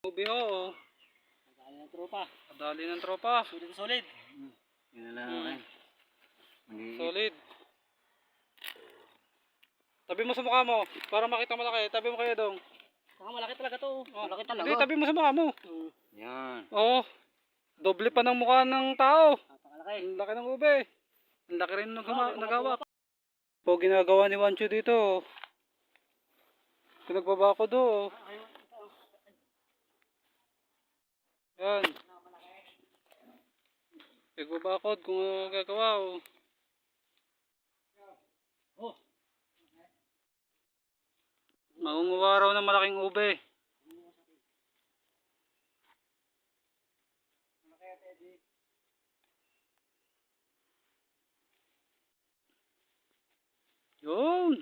Ubi ho. Nadali ng tropa. Nadali ng tropa. Solid na solid. Yun na lang akin. Maliit. Solid. Tabi mo sa mukha mo. Para makita malaki. Tabi mo kaya dong. Saka malaki talaga to. Malaki talaga. Hindi, tabi mo sa mukha mo. Yan. Oo. Doble pa ng mukha ng tao. Napakalaki. Ang laki ng ube. Ang laki rin ng nagawa. Po ginagawa ni Wancho dito. Pinagbaba ko do. Yan. Nagbabakod kung gagawa o. Mangunguha raw ng malaking ube. Yun.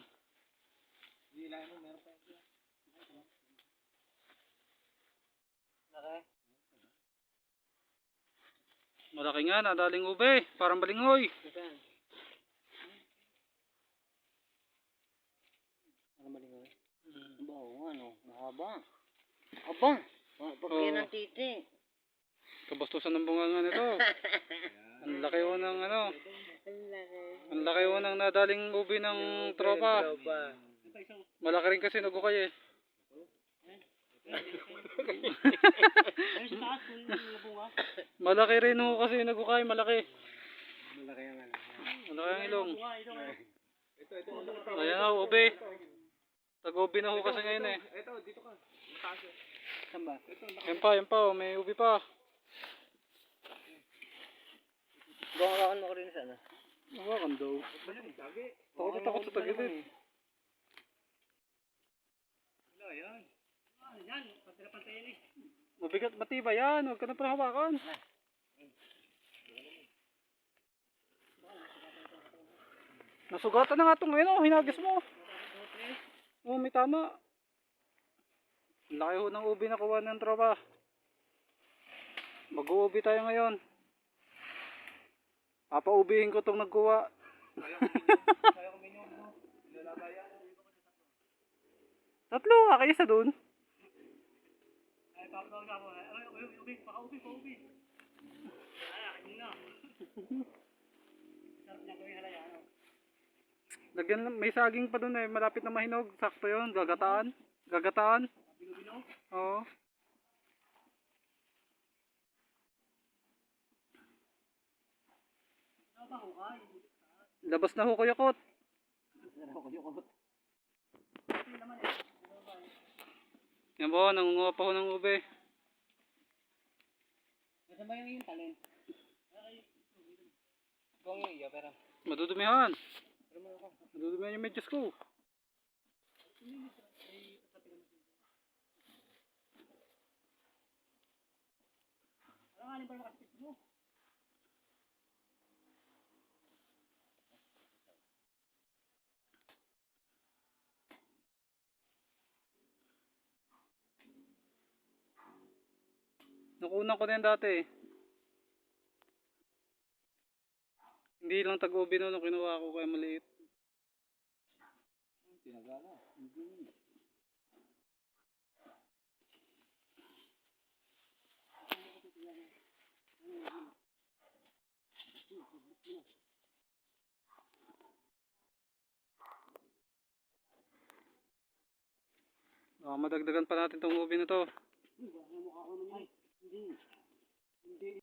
Malaki nga, nadaling ube. Parang balinghoy. Ano malingoy? Aba, oo ano. Mahaba. Aba. Pagkaya ng titi. Kabastusan ng bunganga nito. Ang laki ho ng ano. Ang laki ho ng nadaling ube ng tropa. Malaki rin kasi nagukay eh. Malaki rin ho kasi nagukay, malaki. Malaki ang ano. Malaki ang ilong. Ayan ho, ube. Tag-ube na ho kasi ngayon eh. Ito, dito ka. Saan ba? Yan pa, oh, may ube pa. Buwangakan mo ko rin sana. Nawakan daw. Takot sa tagilid. Yan, pantay-pantayin eh. Mabigat, matibay yan. Huwag ka na parang hawakan. Nasugatan na nga itong ngayon, oh, hinagis mo. Oh, may tama. Ang laki ho ng ubi na kuha ng tropa. Mag-uubi tayo ngayon. Papaubihin ko itong nagkuha. Tatlo, kaya isa dun. Ay, papatawag ako. Ay, ubi, paubi. Ay, akin na. Sarap niya gawin halaya, ano? Lagyan, may saging pa dun eh, malapit na mahinog. Sakto yun, gagataan. Bino-bino? Oo. Ano ba, hukay? Labas na ho kuyakot. Yan po, nangunguha pa ho ng ube. Nasaan ba yung talent? Kung yung iya, pero... Madudumihan. Madudumihan yung medyas ko. Ano nga, ba makasipit mo? Nakunan ko na yan dati eh. Hindi lang tag-ubi no, nung kinuha ko kaya maliit. Tinagala. Madagdagan pa natin itong ubi na to.